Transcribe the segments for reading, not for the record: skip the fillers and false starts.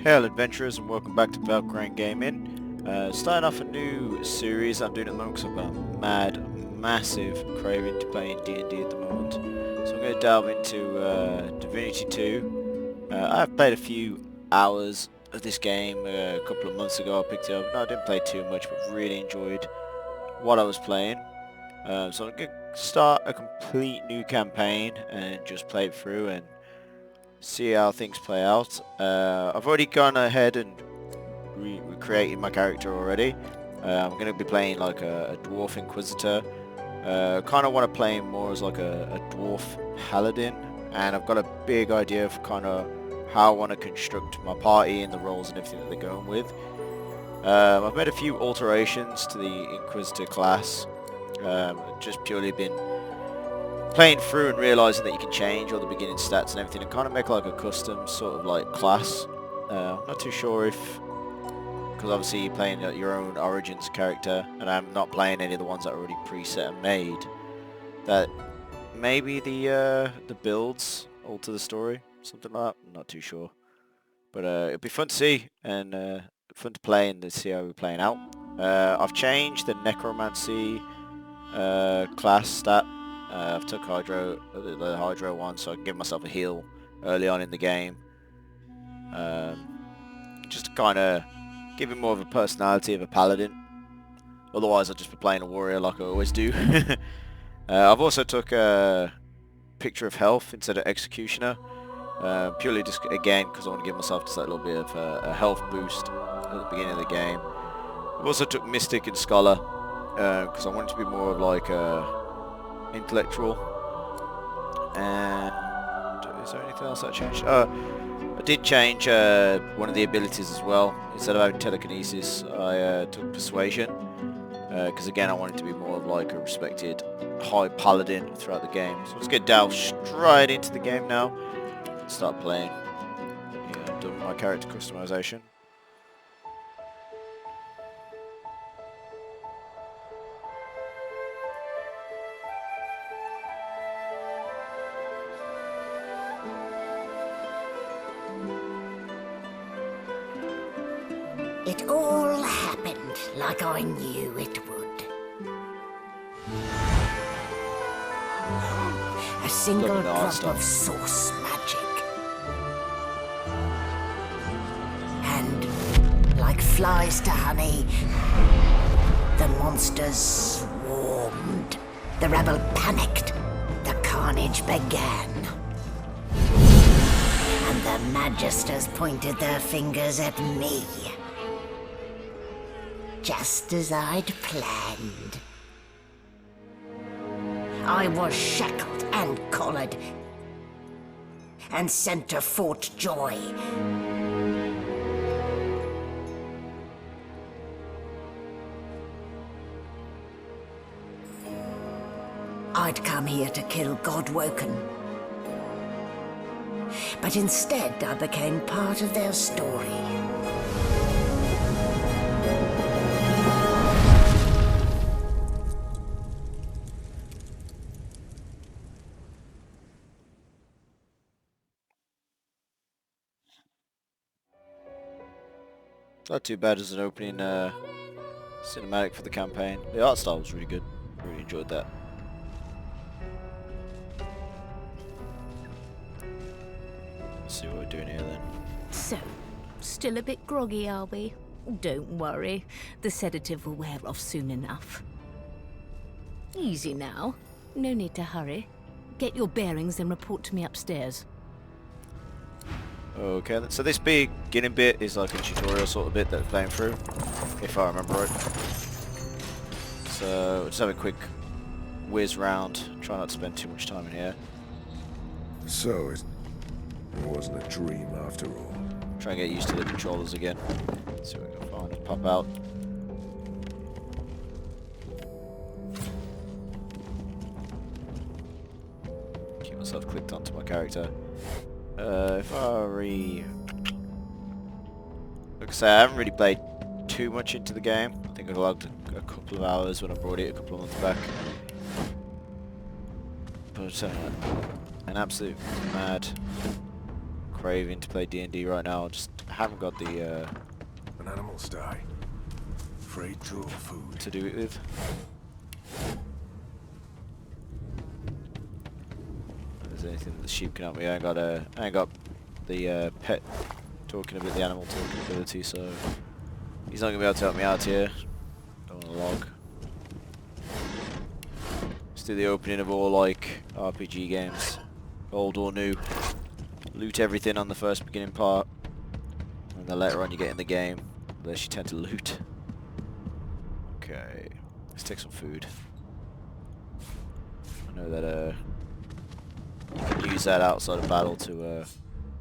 Hail adventurers and welcome back to Valk'rain Gaming. Starting off a new series I'm doing at the moment because I've got a massive craving to play in D&D at the moment. So I'm going to delve into Divinity 2. I've played a few hours of this game a couple of months ago. I picked it up. No, I didn't play too much, but really enjoyed what I was playing. So I'm going to start a complete new campaign and just play it through and see how things play out. I've already gone ahead and recreated my character already. I'm going to be playing like a dwarf inquisitor. Kind of want to play him more as like a dwarf paladin, and I've got a big idea of kind of how I want to construct my party and the roles and everything that they're going with. I've made a few alterations to the inquisitor class. Just purely been playing through and realising that you can change all the beginning stats and everything and kind of make like a custom sort of like class. I'm not too sure if, because obviously you're playing your own Origins character and I'm not playing any of the ones that are already preset and made, that maybe the builds alter the story, something like that. I'm not too sure. But it'll be fun to see and fun to play and to see how we're playing out. I've changed the necromancy class stat. I've took the hydro one, so I can give myself a heal early on in the game. Just to kind of give it more of a personality of a paladin. Otherwise, I'll just be playing a warrior like I always do. I've also took a picture of health instead of executioner. Purely just, again, because I want to give myself just that little bit of a health boost at the beginning of the game. I've also took mystic and scholar, because I want it to be more of like a intellectual. And is there anything else that changed? I did change one of the abilities as well. Instead of having telekinesis, I took persuasion, because again I wanted to be more of like a respected high paladin throughout the game. So let's get delve straight into the game now and start playing. Yeah, I've done my character customization. It all happened like I knew it would. A single drop of source magic. And, like flies to honey, the monsters swarmed. The rebel panicked. The carnage began. And the magisters pointed their fingers at me. Just as I'd planned. I was shackled and collared and sent to Fort Joy. I'd come here to kill Godwoken. But instead I became part of their story. Not too bad as an opening cinematic for the campaign. The art style was really good. Really enjoyed that. Let's see what we're doing here then. So, still a bit groggy, are we? Don't worry, the sedative will wear off soon enough. Easy now. No need to hurry. Get your bearings and report to me upstairs. Okay, so this beginning bit is like a tutorial sort of bit that we're playing through, if I remember right. So, we'll just have a quick whiz round, try not to spend too much time in here. So, it wasn't a dream after all. Try and get used to the controllers again. See what we can find, pop out. Keep myself clicked onto my character. If I like I say, I haven't really played too much into the game. I think I logged a couple of hours when I brought it a couple of months back. But an absolute mad craving to play D&D right now. I just haven't got the An animal's die. Free draw food. to do it with. If there's anything that the sheep can help me, I ain't got the pet talking about the animal talking ability, so he's not gonna be able to help me out here. Don't want to log. Let's do the opening of all like RPG games, old or new. Loot everything on the first beginning part, and then later on you get in the game, unless you tend to loot. Okay, let's take some food. I know that you can use that outside of battle to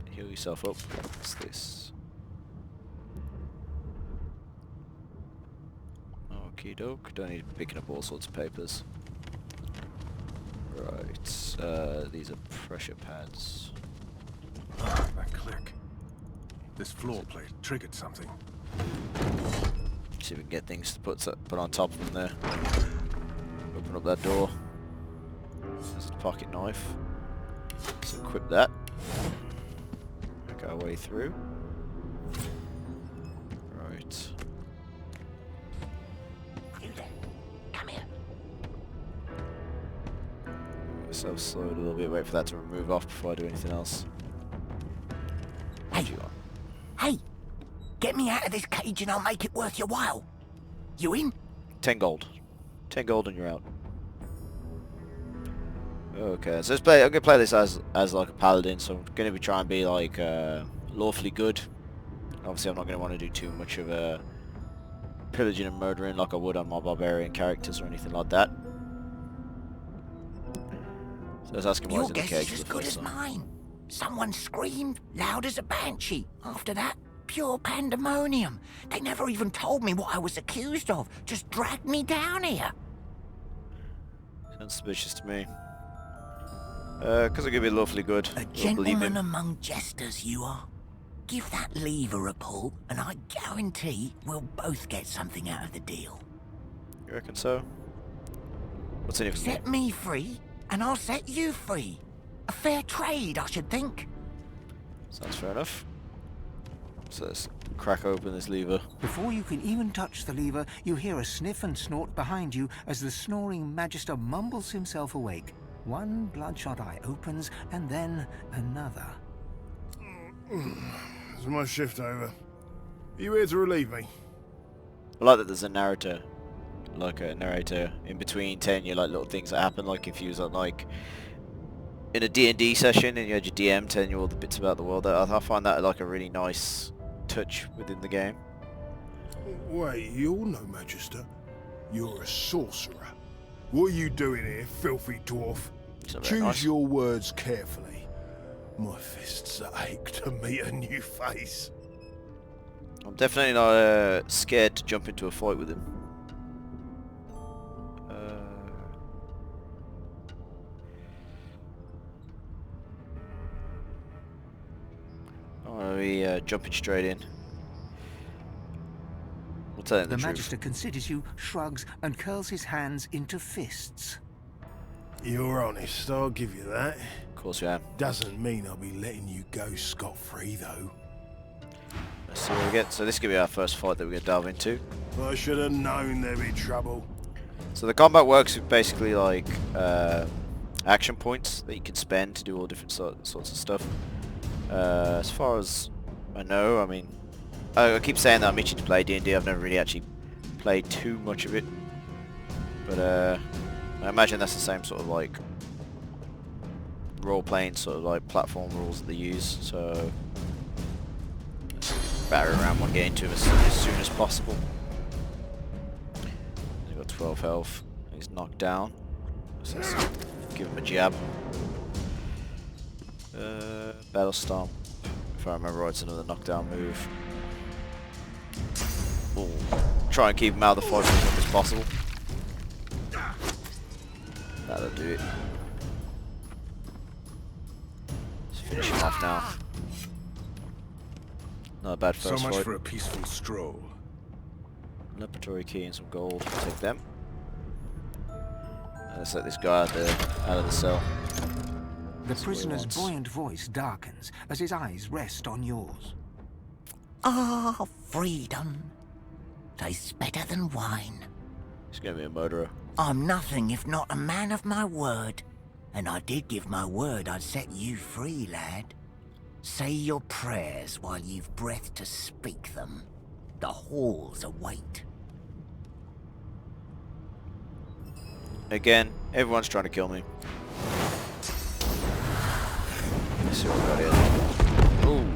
heal yourself up. What's this? Okie doke. Don't need picking up all sorts of papers. Right, these are pressure pads. That click. This floor plate triggered something. See if we can get things to put on top of them there. Open up that door. There's a pocket knife. Let's equip that. Make our way through. Right. You there? Come here. So slow it a little bit. Wait for that to move off before I do anything else. Hey, What do you want? hey! Get me out of this cage and I'll make it worth your while. You in? 10 gold. 10 gold and you're out. Okay, so let's play. I'm gonna play this as like a paladin, so I'm gonna be trying to be like lawfully good. Obviously, I'm not gonna want to do too much of pillaging and murdering like I would on my barbarian characters or anything like that. So let's ask him why Your he's in the guess cage is for as the good first as time. mine. Someone screamed loud as a banshee. After that, pure pandemonium. They never even told me what I was accused of. Just dragged me down here. Sounds suspicious to me. Because I'm gonna be lawfully good. A We'll believe gentleman him. among jesters, you are. Give that lever a pull, and I guarantee we'll both get something out of the deal. You reckon so? What's in it for me? Set me free, and I'll set you free. A fair trade, I should think. Sounds fair enough. So let's crack open this lever. Before you can even touch the lever, you hear a sniff and snort behind you as the snoring Magister mumbles himself awake. One bloodshot eye opens, and then another. Is my shift over? Are you here to relieve me? I like that there's a narrator, like a narrator in between telling you like little things that happen, like if you was on like in a D&D session and you had your DM telling you all the bits about the world. I find that like a really nice touch within the game. Wait, you're no Magister. You're a sorcerer. What are you doing here, filthy dwarf? It's not very Choose nice. your words carefully. My fists ache to meet a new face. I'm definitely not scared to jump into a fight with him. I'm gonna be jumping straight in. We'll tell him The the truth. Magister considers you, shrugs, and curls his hands into fists. You're honest, I'll give you that. Of course you am. Doesn't mean I'll be letting you go scot-free, though. Let's see what we get. So this is gonna be our first fight that we're gonna delve into. I should have known there'd be trouble. So the combat works with basically like action points that you can spend to do all different sorts of stuff. As far as I know, I mean, I keep saying that I'm itching to play D&D. I've never really actually played too much of it, but I imagine that's the same sort of like role-playing sort of like platform rules that they use. So batter around one, get into him as soon as possible. He's got 12 health. He's knocked down. So let's give him a jab. Battle Stomp. If I remember right, it's another knockdown move. Ooh. Try and keep him out of the fight as much as possible. That'll do it. Let's finish him off now. Not a bad So first much fight. for a peaceful stroll. Laboratory key and some gold. Take them. Let's let this guy out of the cell. The prisoner's buoyant voice darkens as his eyes rest on yours. Ah, freedom. Tastes better than wine. He's gonna be a murderer. I'm nothing if not a man of my word. And I did give my word I'd set you free, lad. Say your prayers while you've breath to speak them. The halls await. Again, everyone's trying to kill me. Let's see what we got here. Ooh.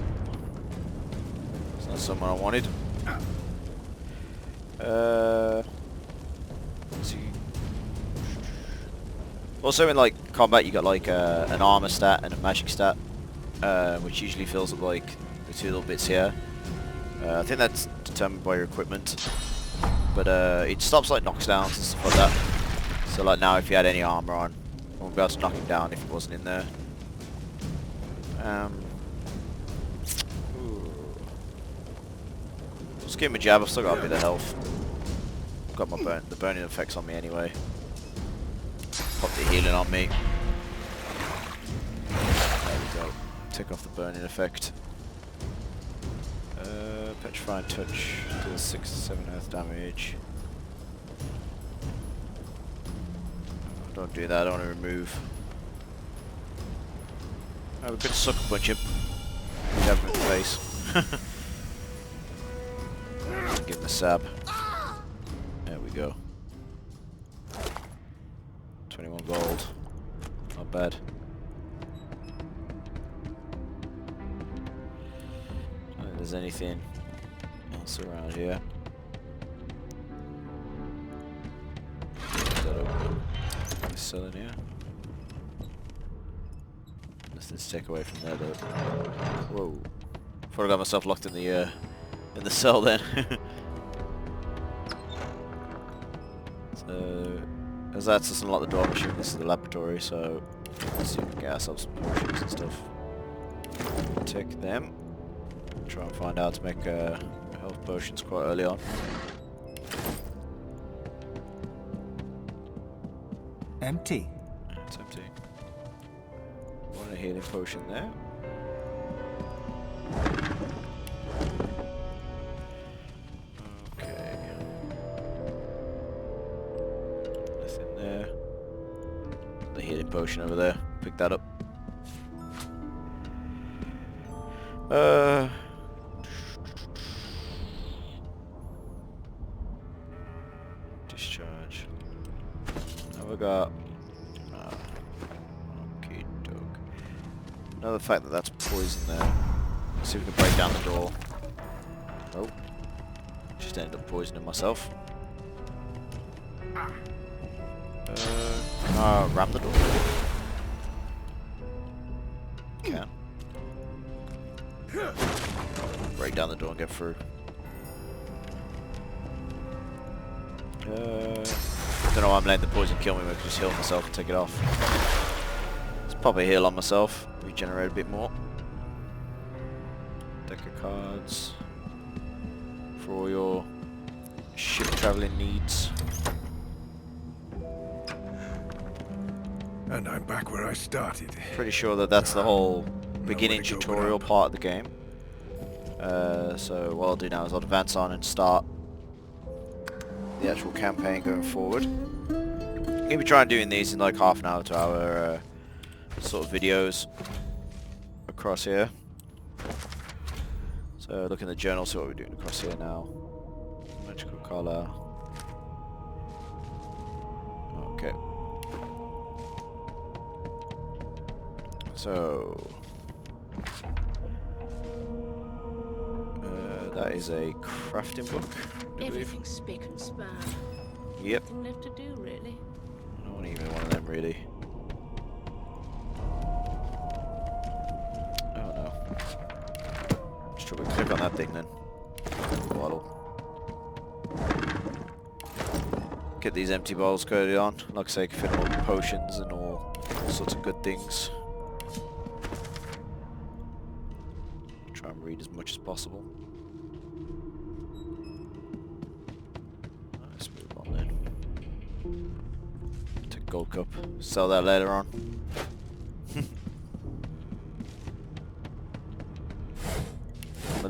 It's not someone I wanted. Let's see. Also in like combat you got like an armor stat and a magic stat, which usually fills up like the two little bits here. I think that's determined by your equipment, but it stops like knockdowns and stuff like that. So like now if you had any armor on, I wouldn't be able to knock him down if it wasn't in there. Just give him a jab, I've still got a bit of health. Got my the burning effects on me anyway. Pop the healing on me. There we go. Take off the burning effect. Petrifying touch deals 6 to 7 earth damage. Don't do that, I don't want to remove. Oh, we could sucker punch him. Jab him in the face. Give him a stab. There we go. 21 gold. Not bad. I don't think there's anything else around here. Is that open? Is selling here? Nothing's take away from there though. Whoa. Thought I got myself locked in the cell then. So, as that doesn't unlock the door, I'm assuming this is the laboratory, so let's see if we can get ourselves some potions and stuff. Take them. Try and find out to make health potions quite early on. Empty. It's empty. Want a healing potion there. Okay. Nothing there. The healing potion over there. Pick that up. Discharge. Have I got? Okay, dog. Another fact that that's poison there. Let's see if we can break down the door. Oh, just ended up poisoning myself. Ram the door. Can. Break down the door and get through. Don't know why I'm letting the poison kill me, I can just heal myself and take it off. Let's pop a heal on myself, regenerate a bit more. Deck of cards for all your ship travelling needs. And I'm back where I started. Pretty sure that that's the whole beginning tutorial part of the game. So what I'll do now is I'll advance on and start the actual campaign going forward. I'm going to be trying doing these in like half an hour to hour sort of videos across here. So look in the journal, see what we're doing across here now. Magical collar. Okay. So that is a crafting book, I believe. Everything's spick and span. Yep. Nothing left to do, really. I don't want even one of them, really. Oh no. Just try to click on that thing then. Bottle. Get these empty bowls coated on. Like I say, can fit all potions and all sorts of good things. Try and read as much as possible. Let's move on then. Take gold cup. Sell that later on.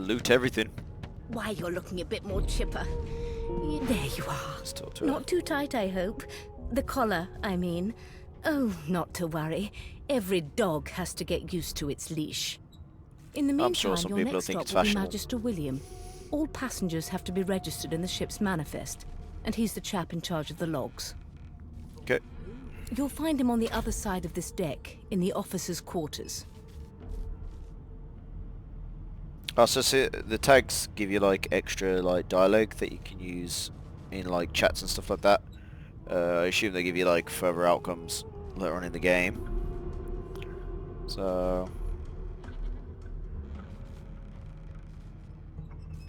loot everything. Why, you're looking a bit more chipper. There you are. Let's talk to Not too tight, I hope. The collar, I mean. Oh, not to worry. Every dog has to get used to its leash. In the I'm meantime, sure some your people next think stop it's will be fashionable. Magister William. All passengers have to be registered in the ship's manifest, and he's the chap in charge of the logs. Okay. You'll find him on the other side of this deck, in the officers' quarters. Oh, so the tags give you like extra like dialogue that you can use in like chats and stuff like that. I assume they give you like further outcomes later on in the game. So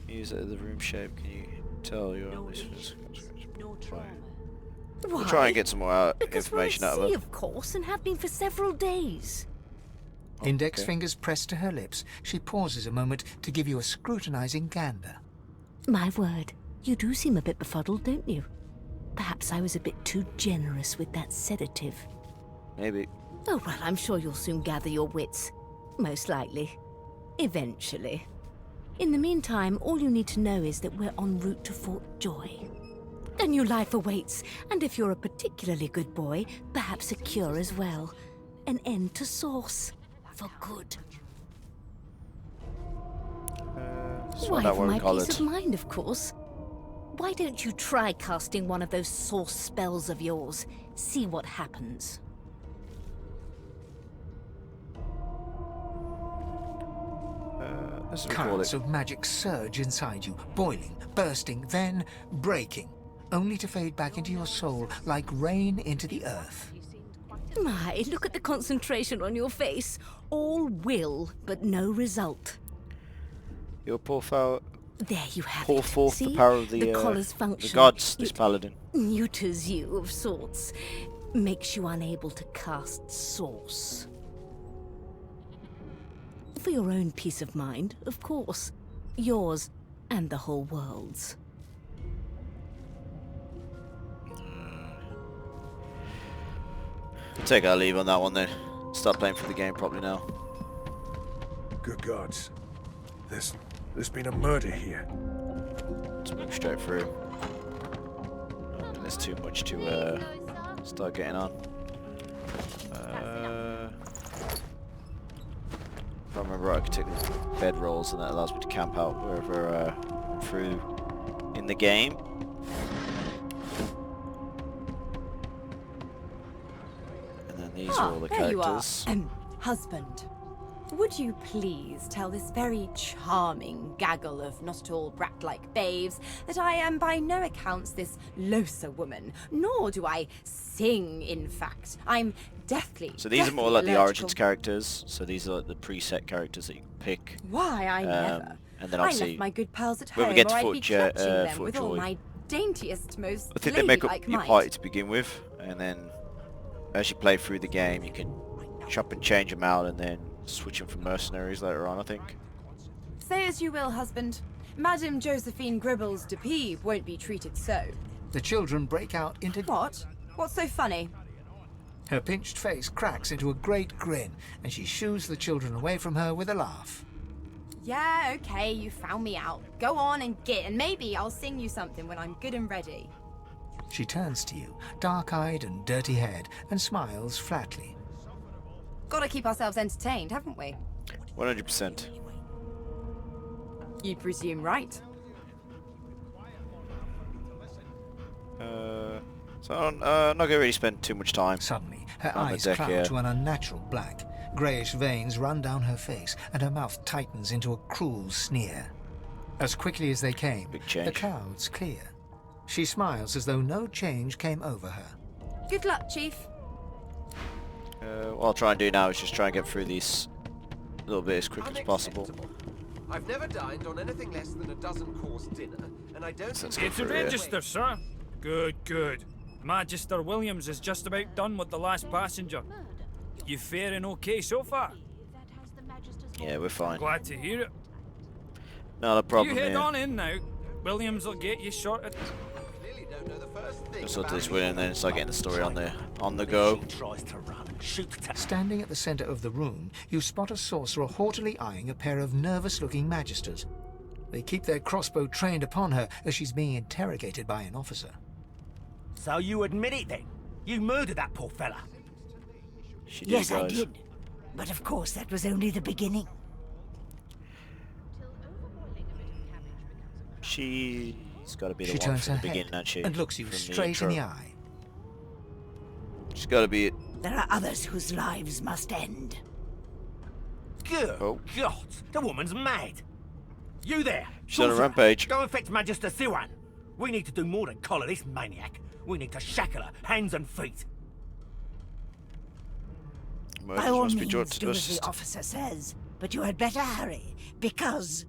use it as the room shape. Can you tell you're on this? We'll try and get some more information out of Because we're at sea, her. of course, and have been for several days. Index Okay. fingers pressed to her lips, she pauses a moment to give you a scrutinizing gander. My word, you do seem a bit befuddled, don't you? Perhaps I was a bit too generous with that sedative. Maybe. Oh, well, I'm sure you'll soon gather your wits. Most likely. Eventually. In the meantime, all you need to know is that we're en route to Fort Joy. A new life awaits, and if you're a particularly good boy, perhaps a cure as well. An end to Source. For good. Just Why, find out for what my we call peace it. of mind, of course. Why don't you try casting one of those Source spells of yours? See what happens. Let's call Currents it. of magic surge inside you, boiling, bursting, then breaking, only to fade back into your soul like rain into the earth. My, look at the concentration on your face. All will, but no result. Your poor foul. There you have Pour it. forth See? the power of the collar's function. gods, this It paladin. neuters you of sorts. Makes you unable to cast Source. For your own peace of mind, of course. Yours and the whole world's. Take our leave on that one then. Start playing for the game properly now. Good gods. There's been a murder here. Let's move straight through. I don't think there's too much to start getting on. If I remember right, I can take the bed rolls and that allows me to camp out wherever I'm through in the game. And then these are all the there you are. characters. Husband. Would you please tell this very charming gaggle of not at all brat-like babes that I am by no accounts this Losa woman, nor do I sing, in fact. I'm deathly, So these are more deathly like the allergical. Origins characters. So these are like the preset characters that you can pick. Why, I never. And then I obviously left my good pals at when home, we get to or I'd Fort be Jo- clutching them Fort with all Joy, my daintiest, most I think they make up ladylike your might. party to begin with, and then as you play through the game, you can chop and change them out, and then switch them for mercenaries later on, I think. Say as you will, husband. Madame Josephine Gribbles de Peeb won't be treated so. The children break out into... What? What's so funny? Her pinched face cracks into a great grin, and she shoos the children away from her with a laugh. Yeah, okay, you found me out. Go on and get, and maybe I'll sing you something when I'm good and ready. She turns to you, dark-eyed and dirty-haired, and smiles flatly. Gotta keep ourselves entertained, haven't we? 100%. You presume right. So I'm not going to really spend too much time. Suddenly, her On the eyes deck cloud here. to an unnatural black. Greyish veins run down her face, and her mouth tightens into a cruel sneer. As quickly as they came, Big change. the clouds clear. She smiles as though no change came over her. Good luck, Chief. What I'll try and do now is just try and get through these a little bit as quick as possible. Unacceptable. I've never dined on anything less than a dozen-course dinner, and I don't... So let's intend go To through here. register, sir. Good, good. Magister Williams is just about done with the last passenger. You faring okay so far? Yeah, we're fine. Glad to hear it. Not a problem You head here. on in now. Williams will get you sorted. Clearly don't know the first thing Just sort about this way and then start getting the story on the go. Standing at the center of the room, you spot a sorcerer haughtily eyeing a pair of nervous-looking magisters. They keep their crossbow trained upon her as she's being interrogated by an officer. So you admit it then? You murdered that poor fella? She did, Yes, guys. I did. But of course, that was only the beginning. She's got to be the She one turns from her the beginning, head hasn't she? and looks you From the straight in the intro. eye. She's got to be it. There are others whose lives must end. Good Oh. God, the woman's mad. You there? She's on a sorcerer, rampage. Go and fetch Magister Siwan. We need to do more than collar this maniac. We need to shackle her, hands and feet. Murders By all must be means, judged do as first. the officer says. But you had better hurry, because...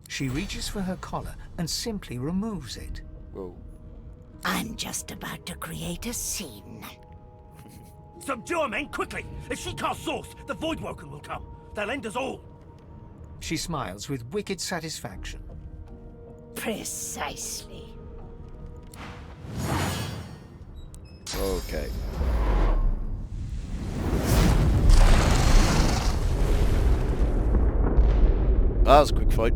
She reaches for her collar and simply removes it. Whoa. I'm just about to create a scene. Subdue her, men, quickly! If she casts source, the Voidwoken will come. They'll end us all. She smiles with wicked satisfaction. Precisely. Okay. That was a quick fight.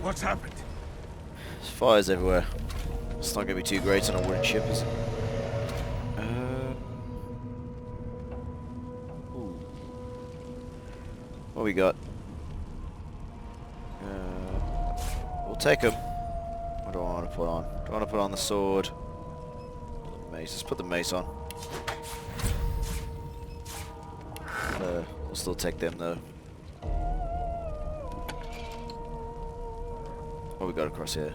What's happened? There's fires everywhere. It's not going to be too great on a wooden ship, is it? Ooh. What we got? We'll take them. What do I want to put on? Do I want to put on the sword? Or the mace? Let's put the mace on. We'll still take them though. What we got across here?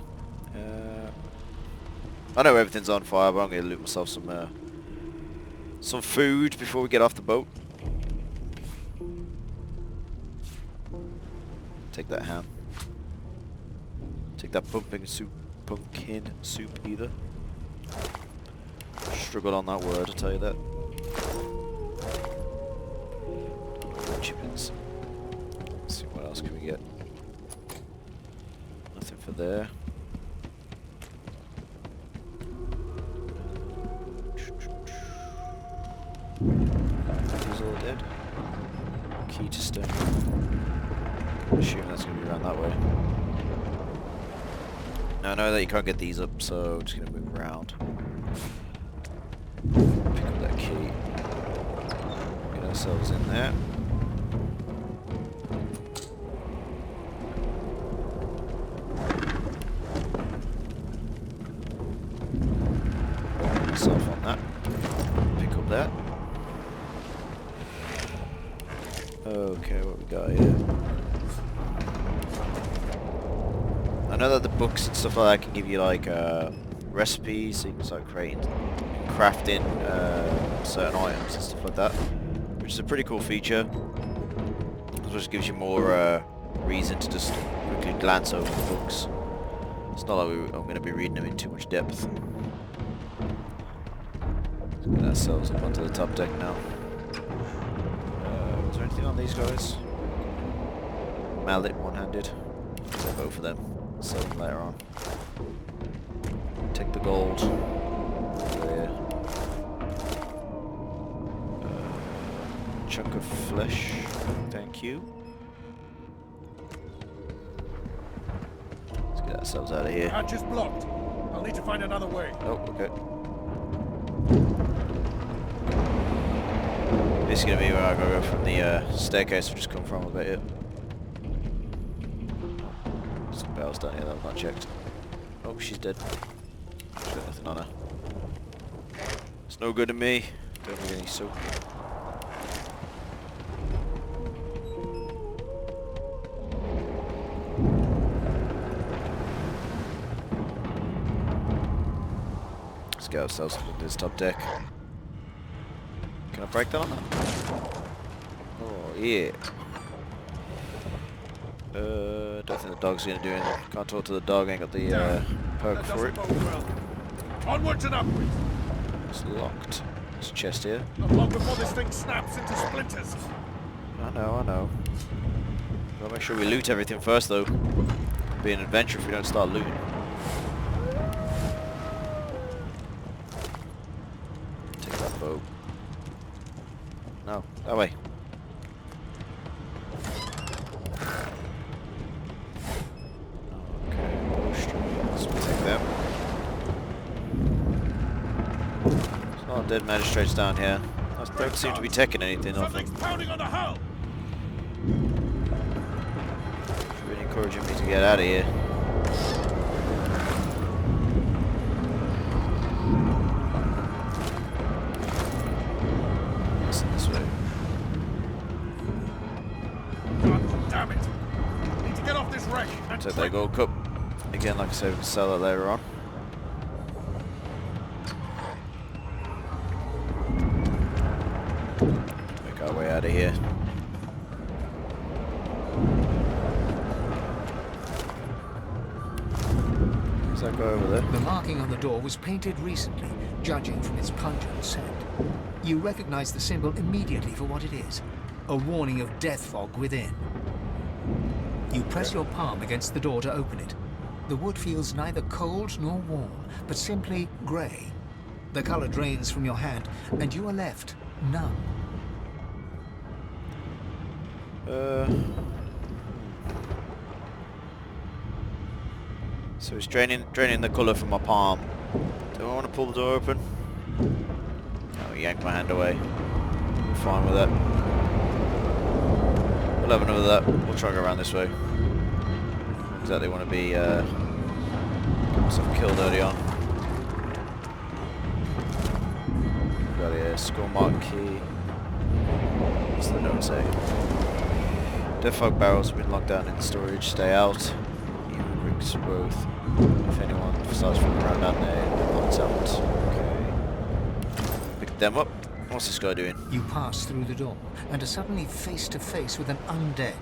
I know everything's on fire, but I'm going to loot myself some food before we get off the boat. Take that ham. Take that pumpkin soup either. Struggled on that word, I'll tell you that. Chickens. Let's see what else can we get. Nothing for there. He's all dead. Key to stone. I assume that's going to be around that way. Now I know that you can't get these up, so I'm just going to move around. Pick up that key. Get ourselves in there. Myself on that. Pick up that. Okay, what we got here? I know that the books and stuff like that can give you like recipes, so you can start creating, crafting certain items and stuff like that, which is a pretty cool feature. It just gives you more reason to just quickly glance over the books. It's not like I'm going to be reading them in too much depth. Let's get ourselves up onto the top deck now. Is there anything on these guys? Mallet, one-handed. I'll go for them. Sell them later on. Take the gold. There. Chunk of flesh. Thank you. Let's get ourselves out of here. Hatch is blocked. I'll need to find another way. Oh, okay. This is going to be where I gotta go from the staircase I've just come from, I bet you. Some bells down here that I've not checked. Oh, she's dead. She's got nothing on her. It's no good to me. Don't need any soap. Let's get ourselves into this top deck. Can I break that on that? Oh, yeah. Don't think the dog's gonna do anything. Can't talk to the dog, ain't got the perk for it. Onwards and upwards. It's locked. There's a chest here. Not long before this thing snaps into splinters. I know. Gotta make sure we loot everything first though. It'll be an adventure if we don't start looting. Take that boat. That way. Okay, bow strings. We'll take them. There's not dead magistrates down here. I don't seem to be taking anything off them. Really encouraging me to get out of here. This way. God damn it! Need to get off this wreck. Take that gold cup. Again, like I said, we can sell it later on. Make our way out of here. Does that go over there? The marking on the door was painted recently, judging from its pungent scent. You recognize the symbol immediately for what it is. A warning of death fog within. You press your palm against the door to open it. The wood feels neither cold nor warm, but simply grey. The color drains from your hand, and you are left numb. So it's draining the colour from my palm. Do I want to pull the door open? No, yank my hand away. I'm fine with that. We'll have enough of that. We'll try and go around this way. Exactly want to be get myself killed early on. Got a skull mark key. What's the note say? Death fog barrels have been locked down in storage. Stay out. Even rigs both. If anyone starts from around down there, locked out. Okay. Pick them up. What's this guy doing? You pass through the door and are suddenly face to face with an undead.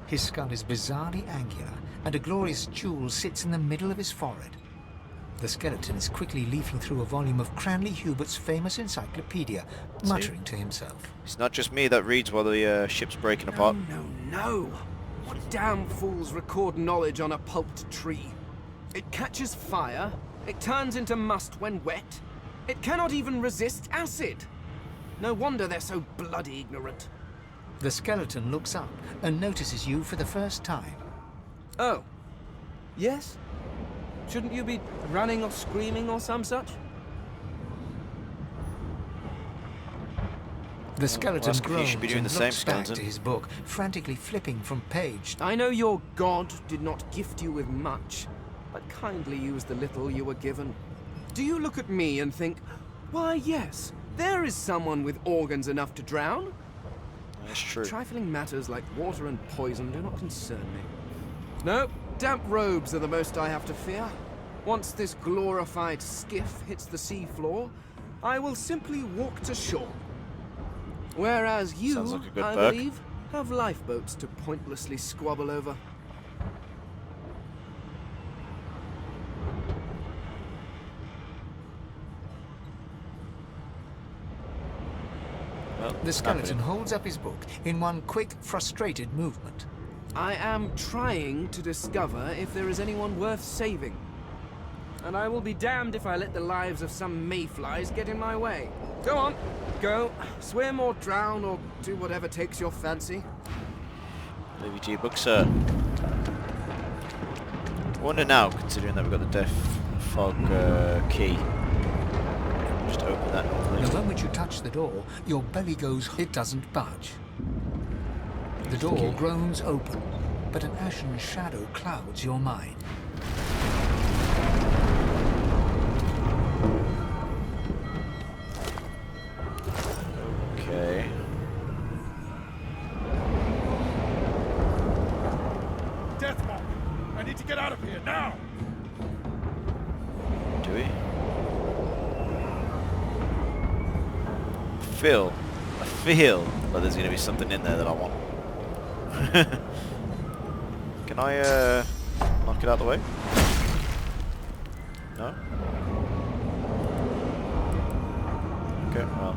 His skull is bizarrely angular, and a glorious jewel sits in the middle of his forehead. The skeleton is quickly leafing through a volume of Cranley Hubert's famous encyclopedia, muttering to himself. It's not just me that reads while the ship's breaking apart. No. What damn fools record knowledge on a pulped tree? It catches fire, it turns into must when wet, it cannot even resist acid. No wonder they're so bloody ignorant. The skeleton looks up and notices you for the first time. Oh. Yes? Shouldn't you be running or screaming or some such? The skeleton You groans should be doing and the same, looks back skeleton. to his book, frantically flipping from page. I know your god did not gift you with much, but kindly used the little you were given. Do you look at me and think, why yes, there is someone with organs enough to drown? That's true. Trifling matters like water and poison do not concern me. No, damp robes are the most I have to fear. Once this glorified skiff hits the sea floor, I will simply walk to shore. Whereas you, Sounds like a good I perk. believe, have lifeboats to pointlessly squabble over. Well, The skeleton happening. holds up his book in one quick, frustrated movement. I am trying to discover if there is anyone worth saving. And I will be damned if I let the lives of some mayflies get in my way. Go on, go. Swim or drown or do whatever takes your fancy. Leave you to your book, sir. I wonder now, considering that we've got the death fog key. Just open that normally. The moment you touch the door, your belly goes... It doesn't budge. The door groans open, but an ashen shadow clouds your mind. Okay. Deathmark! I need to get out of here now! Do we? I feel like there's going to be something in there that I want. Can I knock it out the way? No? Okay, well,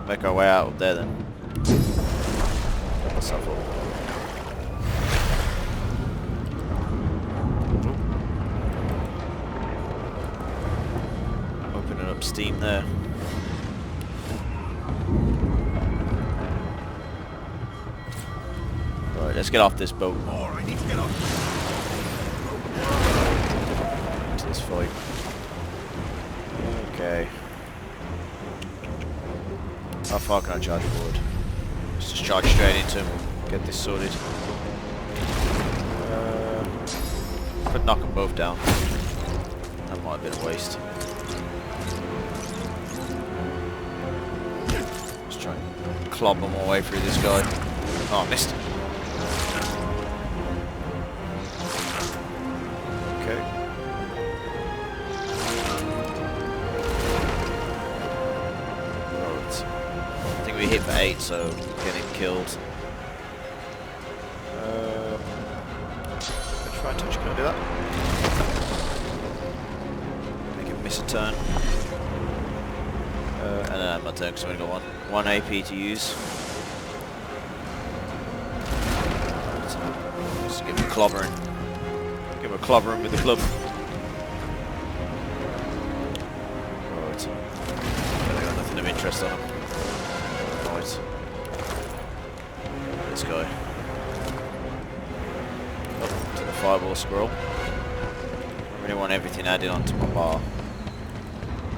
make our way out of there then. Get myself up. Opening up steam there. let's get off this boat. Oh, I need to get off. To this fight. Okay. How far can I charge forward? Let's just charge straight into him and get this sorted. Could knock them both down. That might have been a waste. Let's try and clobber my way through this guy. Oh, I missed. Okay. Right. I think we hit for 8, so getting killed. Try and touch, can I do that? Make him miss a turn. And then my turn because I've only got one AP to use. Just give him a clobbering. Give him a clobbering with the club. Right. I got nothing of interest on him. Right. This guy. Up to the fireball scroll. I really want everything added onto my bar.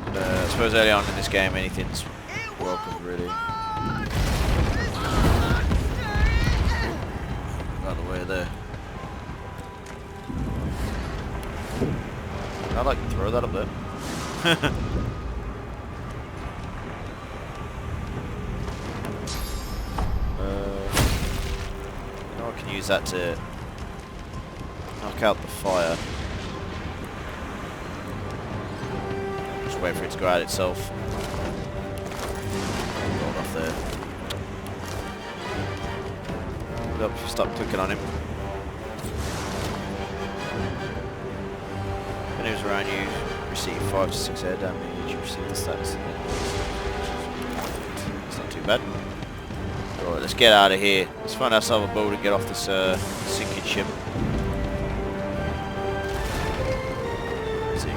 And, I suppose early on in this game anything's welcome really. Out of the way there. Can I like throw that up there? I can use that to knock out the fire. Just wait for it to go out itself. Hold off there. Hold up, stop clicking on him. When he was around you, receive 5 to 6 air damage, you receive the status. It's not too bad. Alright, let's get out of here. Let's find ourselves a boat and get off this sinking ship. Let's see.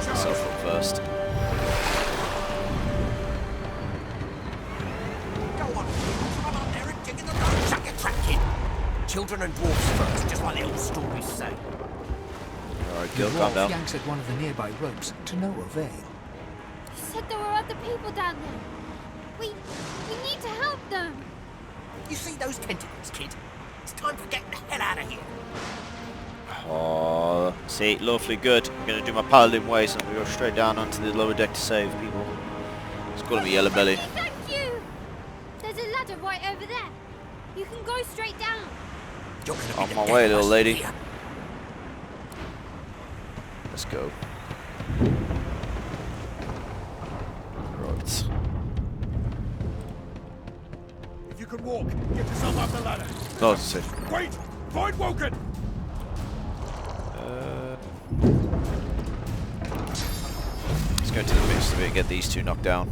Myself up first. Go on, run on there and dig in the road. Chuck your trap, kid. Children and dwarfs first, just like the old stories say. Alright, The Gil, calm dwarf down. yanks at one of the nearby ropes to no avail. You said there were other people down there. We need to help them. You see those tentacles, kid? It's time to get the hell out of here. Oh, see, lawfully good. I'm gonna do my Paladin way, so I'm gonna go straight down onto the lower deck to save people. It's gonna be yellow belly. Thank you. There's a ladder right over there. You can go straight down. You're gonna be On the my death way, of little us lady. here. Let's go. Right. If you can walk, get yourself up the ladder. No, it's safe. Wait! Find Woken! Let's go to the midst of it and get these two knocked down.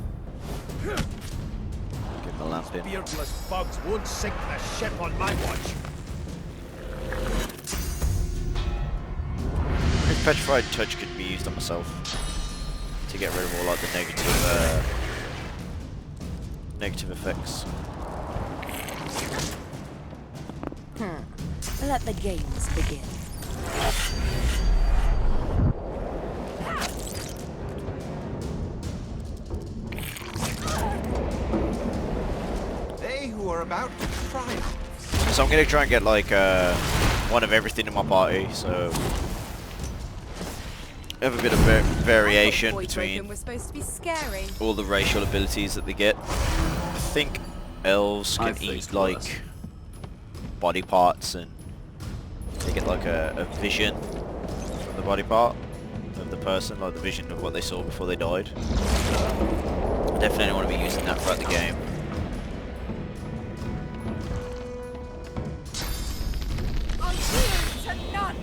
Give him a lamp in. Beardless bugs won't sink the ship on my watch. If Petrified Touch could be used on myself to get rid of all like the negative effects. Let the games begin. They who are about to triumph. So I'm gonna try and get like one of everything in my party, so have a bit of variation Boy between Broken was supposed to be scary. all the racial abilities that they get. I think elves can eat like body parts, and they get like a vision from the body part of the person, like the vision of what they saw before they died. I definitely want to be using that throughout the game. I'll yield to none.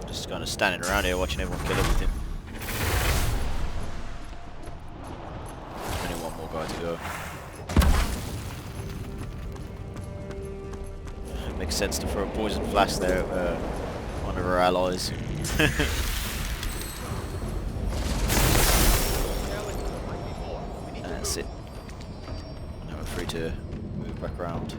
Just kind of standing around here watching everyone kill everything. Only one more guy to go. It makes sense to throw a poison flash there at one of our allies. That's it. Now we're free to move back around.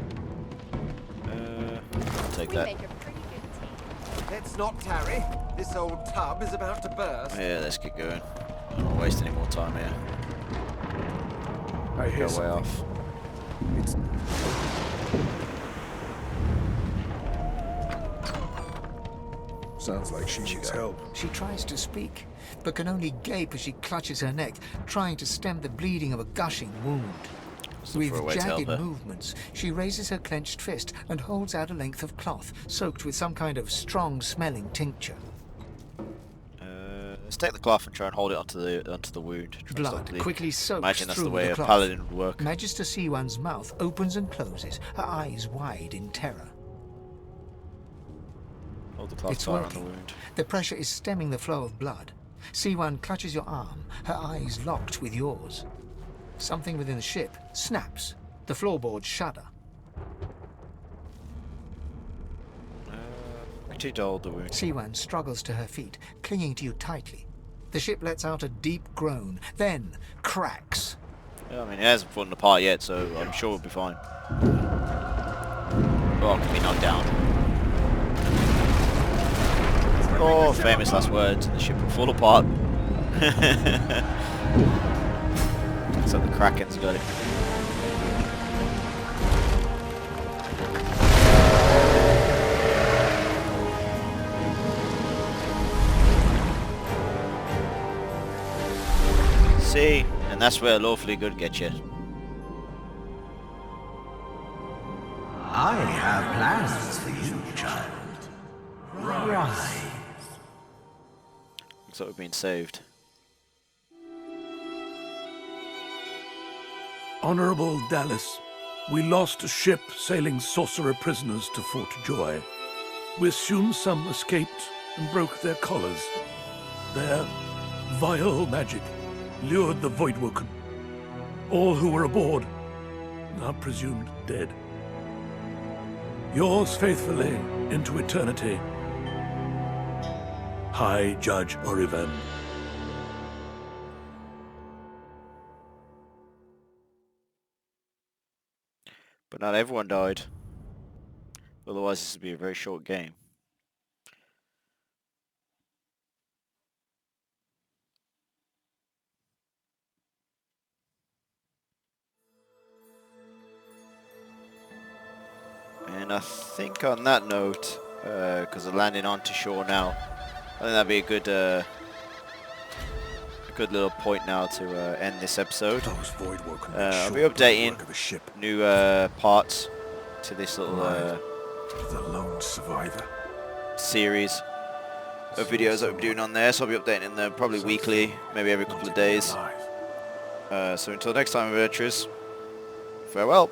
I'll take We that. make a pretty good team. Let's not tarry. This old tub is about to burst. Yeah, let's get going. I don't want to waste any more time here. I hear Go way off. It's sounds like she needs help. She tries to speak, but can only gape as she clutches her neck, trying to stem the bleeding of a gushing wound. Let's look for a way With to help jagged her. movements, she raises her clenched fist and holds out a length of cloth, soaked with some kind of strong-smelling tincture. Let's take the cloth and try and hold it onto the wound. Try and stop Blood bleeding. quickly soaks Imagine that's through the way a cloth. paladin would work. Magister Siwan's mouth opens and closes, her eyes wide in terror. Hold the cloth It's tight on the working. wound. The pressure is stemming the flow of blood. Siwan clutches your arm, her eyes locked with yours. Something within the ship snaps. The floorboards shudder. Continue to hold the wound. Siwan struggles to her feet, clinging to you tightly. The ship lets out a deep groan, then cracks. Yeah, I mean, it hasn't fallen apart yet, so I'm sure we'll be fine. Oh, can be knocked down. Oh, famous last words. The ship will fall apart. Looks like the Kraken's got it. See, and that's where lawfully good gets you. I have plans for you, child. Rise. Looks like we've been saved. Honorable Dallas, we lost a ship sailing sorcerer prisoners to Fort Joy. We assume some escaped and broke their collars. Their vile magic lured the Voidwoken. All who were aboard are presumed dead. Yours faithfully into eternity, High Judge Orivan. But not everyone died. Otherwise this would be a very short game. And I think on that note, because we're landing onto shore now, I think that'd be a good little point now to end this episode. Those Voidwoken I'll be sure do the updating work of a ship. new parts to this little The lone survivor. series of videos that we're doing on there, so I'll be updating them probably weekly, maybe every couple of days. So until next time, adventurers, farewell.